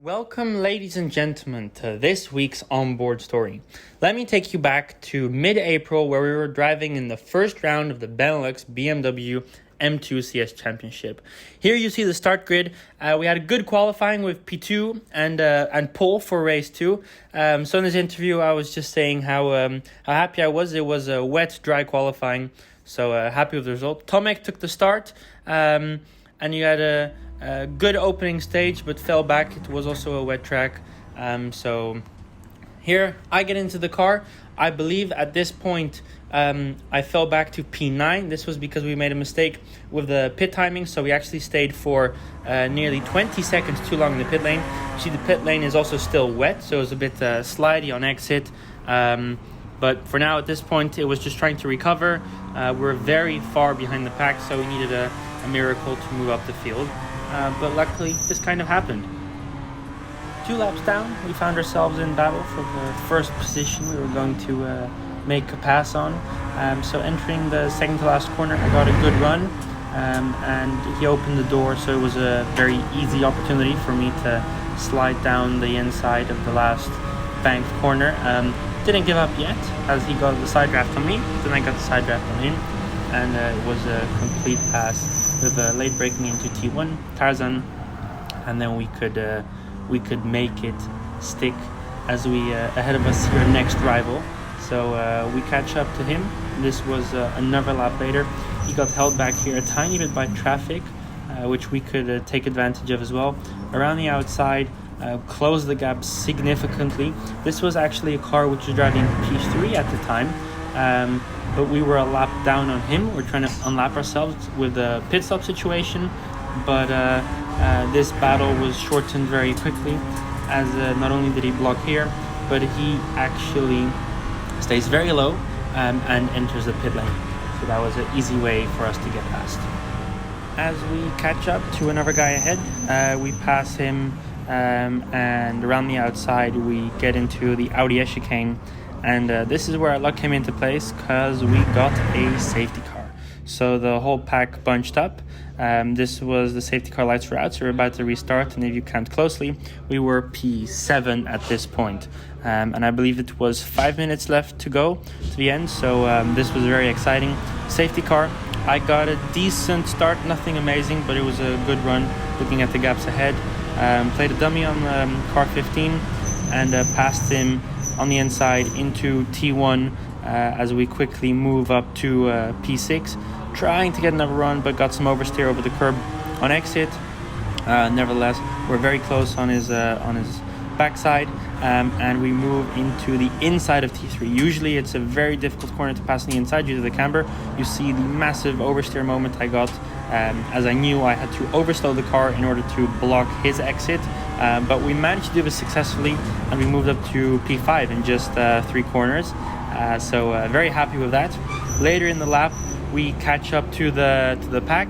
Welcome, ladies and gentlemen, to this week's Onboard Story. Let me take you back to mid-April where we were driving in the first round of the Benelux BMW M2 CS Championship. Here you see the start grid. We had a good qualifying with P2 and pole for race 2. So in this interview, I was just saying how happy I was. It was a wet, dry qualifying, so happy with the result. Tomek took the start, and you had a good opening stage, but fell back. It was also a wet track. So here I get into the car. I believe at this point I fell back to P9. This was because we made a mistake with the pit timing. So we actually stayed for nearly 20 seconds too long in the pit lane. You see the pit lane is also still wet, so it was a bit slidey on exit. But for now, at this point, it was just trying to recover. We're very far behind the pack, so we needed a miracle to move up the field. But luckily, this kind of happened. 2 laps down, we found ourselves in battle for the first position we were going to make a pass on. So entering the second to last corner, I got a good run, and he opened the door, so it was a very easy opportunity for me to slide down the inside of the last banked corner. Didn't give up yet, as he got the side draft on me, then I got the side draft on him, and it was a complete pass with late braking into T1 Tarzan, and then we could make it stick as we ahead of us here next rival. So we catch up to him. This was another lap later. He got held back here a tiny bit by traffic, which we could take advantage of as well. Around the outside, closed the gap significantly. This was actually a car which was driving P3 at the time. But we were a lap down on him. We're trying to unlap ourselves with the pit stop situation, but this battle was shortened very quickly, as not only did he block here, but he actually stays very low and enters the pit lane. So that was an easy way for us to get past. As we catch up to another guy ahead, we pass him, and around the outside we get into the Audi chicane. And this is where our luck came into place, because we got a safety car. So the whole pack bunched up. This was the safety car lights were out, so we're about to restart. And if you count closely, we were P7 at this point. And I believe it was 5 minutes left to go to the end. So this was very exciting. Safety car. I got a decent start, nothing amazing, but it was a good run looking at the gaps ahead. Played a dummy on car 15 and passed him on the inside into T1 as we quickly move up to P6, trying to get another run, but got some oversteer over the curb on exit. Nevertheless, we're very close on his backside, and we move into the inside of T3. Usually it's a very difficult corner to pass on the inside due to the camber. You see the massive oversteer moment I got, as I knew I had to overslow the car in order to block his exit. But we managed to do this successfully, and we moved up to P5 in just 3 corners. So very happy with that. Later in the lap, we catch up to the pack,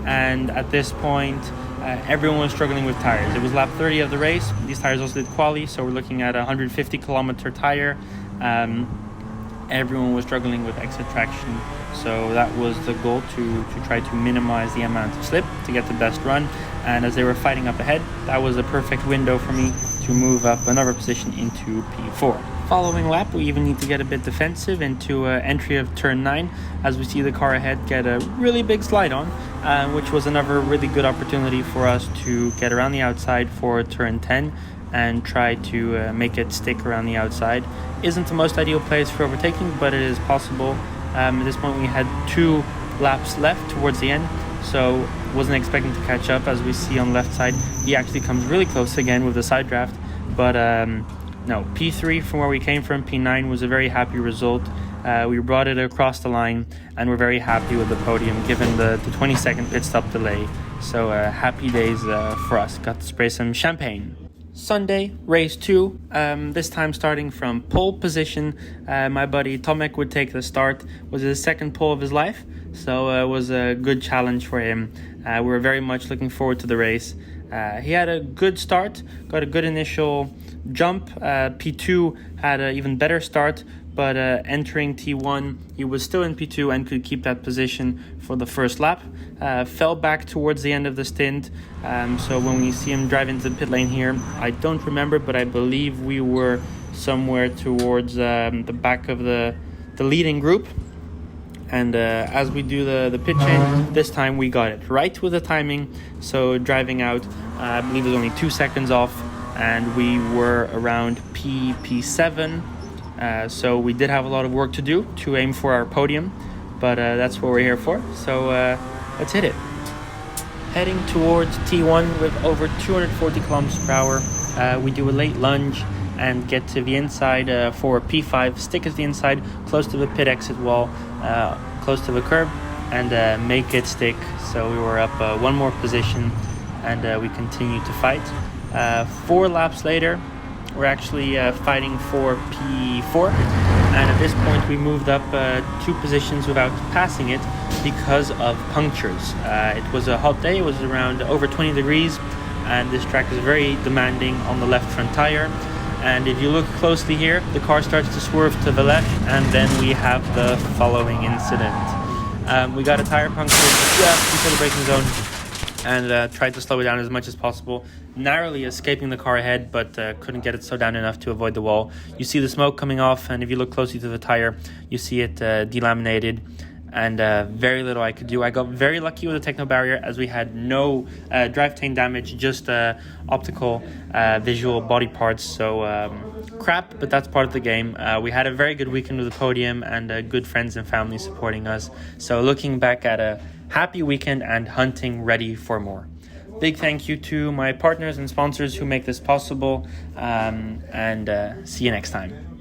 and at this point, everyone was struggling with tires. It was lap 30 of the race. These tires also did quali, so we're looking at a 150 kilometer tire. Everyone was struggling with exit traction, so that was the goal, to try to minimize the amount of slip to get the best run. And as they were fighting up ahead, that was a perfect window for me to move up another position into P4. Following lap, we even need to get a bit defensive into entry of turn 9, as we see the car ahead get a really big slide on, which was another really good opportunity for us to get around the outside for turn 10 and try to make it stick around the outside. Isn't the most ideal place for overtaking, but it is possible. At this point we had 2 laps left towards the end, so wasn't expecting to catch up. As we see on the left side, he actually comes really close again with the side draft, but no, P3 from where we came from. P9 was a very happy result. We brought it across the line, and we're very happy with the podium given the 20-second pit stop delay. So happy days for us. Got to spray some champagne. Sunday, race 2, this time starting from pole position. My buddy Tomek would take the start. Was his second pole of his life, so it was a good challenge for him. We were very much looking forward to the race. He had a good start, got a good initial jump. P2 had an even better start, but entering T1, he was still in P2 and could keep that position for the first lap. Fell back towards the end of the stint, so when we see him drive into the pit lane here, I don't remember, but I believe we were somewhere towards the back of the leading group. And as we do the pit chain, this time we got it right with the timing. So driving out, I believe it was only 2 seconds off, and we were around P7. So we did have a lot of work to do to aim for our podium, but that's what we're here for. So let's hit it. Heading towards T1 with over 240 kilometers per hour. We do a late lunge and get to the inside for P5, stick at the inside, close to the pit exit wall, close to the curb, and make it stick. So we were up one more position, and we continue to fight. 4 laps later, we're actually fighting for P4, and at this point we moved up 2 positions without passing it because of punctures. It was a hot day, it was around over 20 degrees, and this track is very demanding on the left front tire. And if you look closely here, the car starts to swerve to the left, and then we have the following incident. We got a tire puncture just before the braking zone, and tried to slow it down as much as possible, narrowly escaping the car ahead, but couldn't get it slowed down enough to avoid the wall. You see the smoke coming off, and if you look closely to the tire, you see it delaminated, and very little I could do. I got very lucky with the techno barrier, as we had no drivetrain damage, just optical visual body parts. So crap, but that's part of the game. We had a very good weekend with the podium, and good friends and family supporting us. So looking back at a happy weekend and hunting ready for more. Big thank you to my partners and sponsors who make this possible, and see you next time.